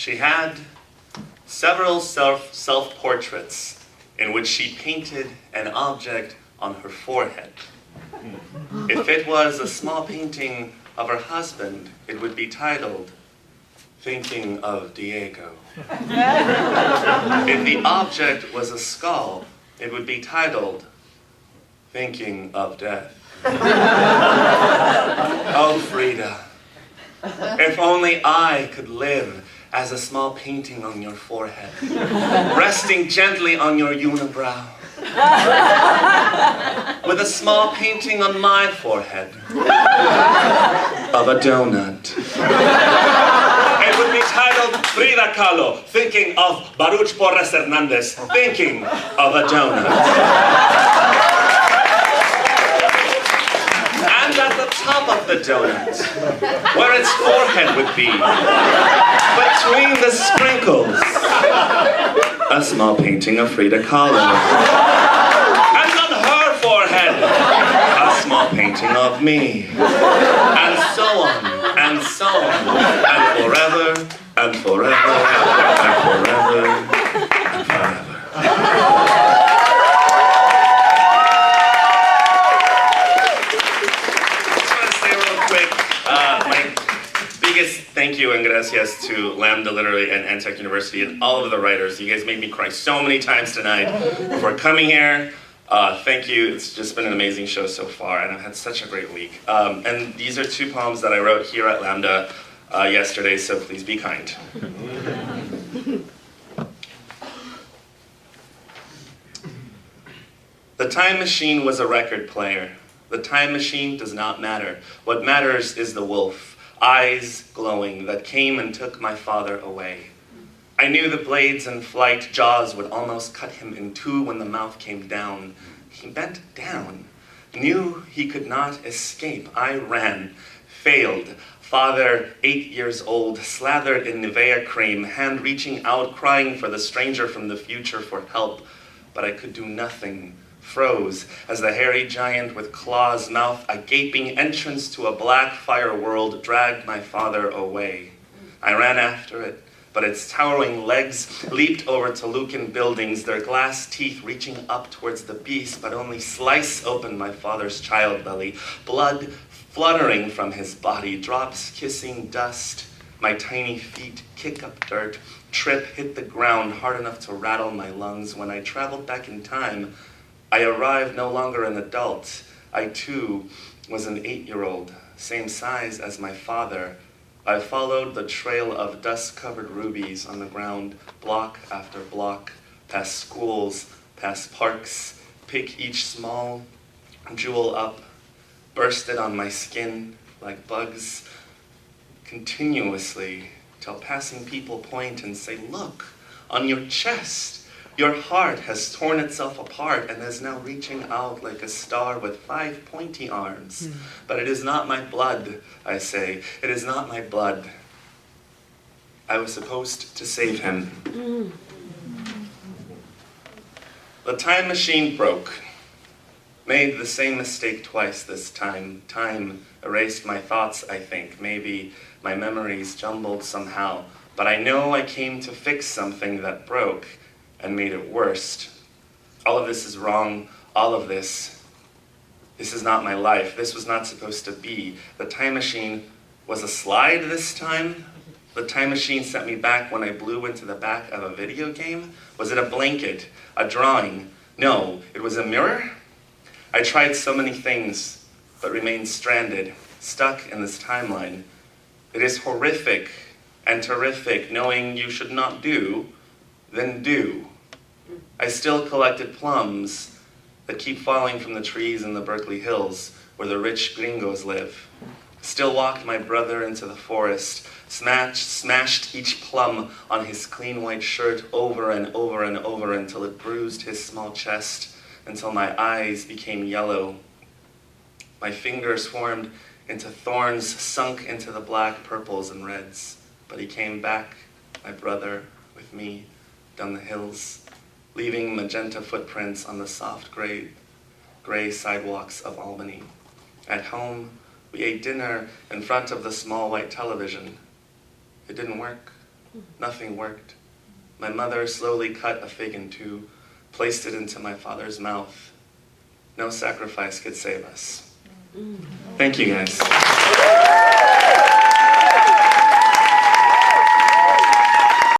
She had several self-portraits in which she painted an object on her forehead. If it was a small painting of her husband, it would be titled, "Thinking of Diego." If the object was a skull, it would be titled, "Thinking of Death." Oh, Frida, if only I could live as a small painting on your forehead, resting gently on your unibrow, with a small painting on my forehead of a donut. It would be titled, "Frida Kahlo, thinking of Baruch Porras-Hernandez, thinking of a donut." And at the top of the donut, where its forehead would be, between the sprinkles, a small painting of Frida Kahlo. And on her forehead, a small painting of me. And so on, and so on, and forever, and forever, and forever, and forever. Thank you and gracias to Lambda Literary and Antec University and all of the writers. You guys made me cry so many times tonight for coming here. Thank you. It's just been an amazing show so far, and I've had such a great week. And these are 2 poems that I wrote here at Lambda yesterday, so please be kind. The time machine was a record player. The time machine does not matter. What matters is the wolf, eyes glowing, that came and took my father away. I knew the blades in flight, jaws would almost cut him in 2 when the mouth came down. He bent down, knew he could not escape. I ran, failed. Father, 8 years old, slathered in Nivea cream, hand reaching out, crying for the stranger from the future for help. But I could do nothing. Froze as the hairy giant with claws, mouth a gaping entrance to a black fire world, dragged my father away. I ran after it, but its towering legs leaped over Tolucan buildings, their glass teeth reaching up towards the beast, but only slice open my father's child belly, blood fluttering from his body, drops kissing dust. My tiny feet kick up dirt, trip, hit the ground hard enough to rattle my lungs. When I traveled back in time, I arrived no longer an adult. I too was an 8-year-old, same size as my father. I followed the trail of dust-covered rubies on the ground, block after block, past schools, past parks, pick each small jewel up, burst it on my skin like bugs, continuously, till passing people point and say, "Look, on your chest. Your heart has torn itself apart and is now reaching out like a star with 5 pointy arms. But it is not my blood," I say. "It is not my blood. I was supposed to save him." The time machine broke. Made the same mistake twice this time. Time erased my thoughts, I think. Maybe my memories jumbled somehow. But I know I came to fix something that broke and made it worse. All of this is wrong. All of this. This is not my life. This was not supposed to be. The time machine was a slide this time. The time machine sent me back when I blew into the back of a video game. Was it a blanket? A drawing? No, it was a mirror? I tried so many things, but remained stranded, stuck in this timeline. It is horrific and terrific knowing you should not do, then do. I still collected plums that keep falling from the trees in the Berkeley Hills where the rich gringos live. Still walked my brother into the forest, smashed each plum on his clean white shirt over and over and over until it bruised his small chest, until my eyes became yellow. My fingers formed into thorns sunk into the black purples and reds. But he came back, my brother, with me, down the hills, leaving magenta footprints on the soft gray sidewalks of Albany. At home, we ate dinner in front of the small white television. It didn't work. Nothing worked. My mother slowly cut a fig in two, placed it into my father's mouth. No sacrifice could save us. Thank you, guys.